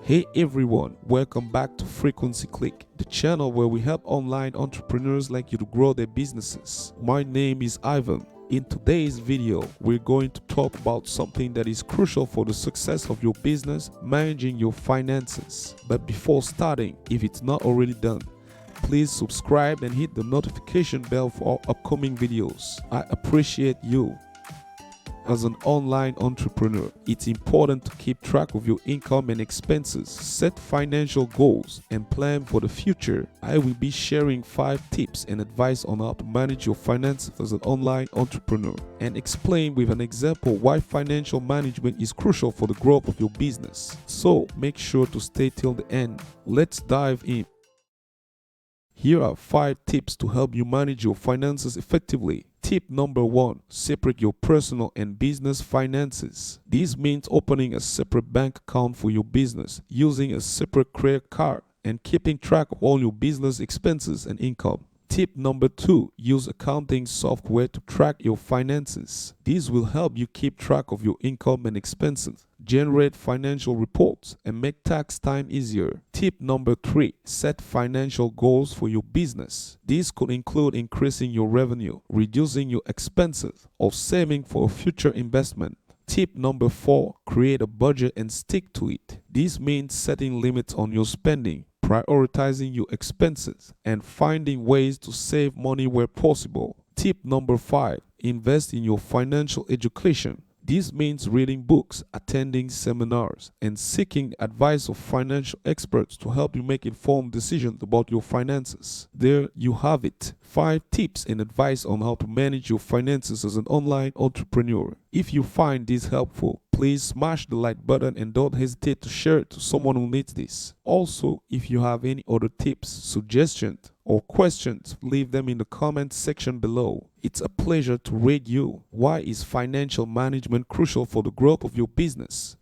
Hey everyone, welcome back to FrequencyClick, the channel where we help online entrepreneurs like you to grow their businesses. My name is Ivan. In today's video, we're going to talk about something that is crucial for the success of your business, managing your finances. But before starting, if it's not already done, please subscribe and hit the notification bell for our upcoming videos. I appreciate you. As an online entrepreneur, it's important to keep track of your income and expenses, set financial goals, and plan for the future. I will be sharing 5 tips and advice on how to manage your finances as an online entrepreneur, and explain with an example why financial management is crucial for the growth of your business. So make sure to stay till the end. Let's dive in. Here are 5 tips to help you manage your finances effectively. Tip number 1. Separate your personal and business finances. This means opening a separate bank account for your business, using a separate credit card, and keeping track of all your business expenses and income. Tip number 2. Use accounting software to track your finances. This will help you keep track of your income and expenses, generate financial reports, and make tax time easier. Tip number 3. Set financial goals for your business. This could include increasing your revenue, reducing your expenses, or saving for a future investment. Tip number 4. Create a budget and stick to it. This means setting limits on your spending, prioritizing your expenses, and finding ways to save money where possible. Tip number 5. Invest in your financial education. This means reading books, attending seminars, and seeking advice of financial experts to help you make informed decisions about your finances. There you have it. 5 tips and advice on how to manage your finances as an online entrepreneur. If you find this helpful, please smash the like button and don't hesitate to share it to someone who needs this. Also, if you have any other tips, suggestions, or questions, leave them in the comments section below. It's a pleasure to read you. Why is financial management crucial for the growth of your business?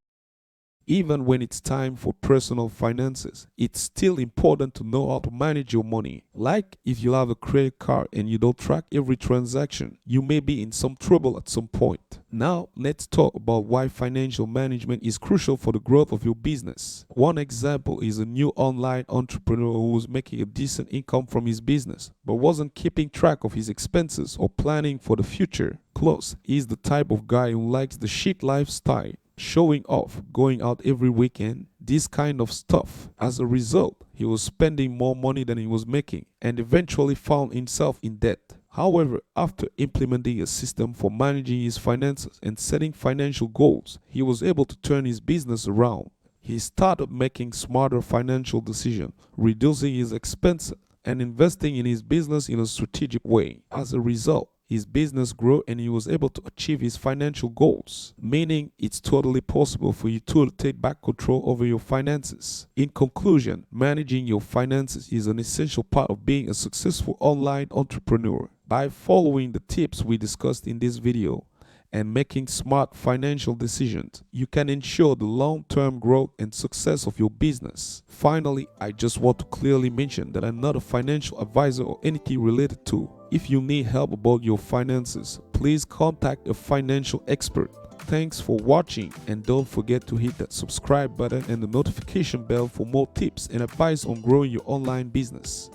Even when it's time for personal finances, it's still important to know how to manage your money. Like if you have a credit card and you don't track every transaction, you may be in some trouble at some point. Now, let's talk about why financial management is crucial for the growth of your business. One example is a new online entrepreneur who was making a decent income from his business, but wasn't keeping track of his expenses or planning for the future. Plus, he's the type of guy who likes the chic lifestyle, showing off, going out every weekend, this kind of stuff. As a result, he was spending more money than he was making and eventually found himself in debt. However, after implementing a system for managing his finances and setting financial goals, he was able to turn his business around. He started making smarter financial decisions, reducing his expenses, and investing in his business in a strategic way. As a result, his business grew and he was able to achieve his financial goals, meaning it's totally possible for you to take back control over your finances. In conclusion, managing your finances is an essential part of being a successful online entrepreneur. By following the tips we discussed in this video and making smart financial decisions, you can ensure the long-term growth and success of your business. Finally, I just want to clearly mention that I'm not a financial advisor or anything related to. If you need help about your finances, please contact a financial expert. Thanks for watching, and don't forget to hit that subscribe button and the notification bell for more tips and advice on growing your online business.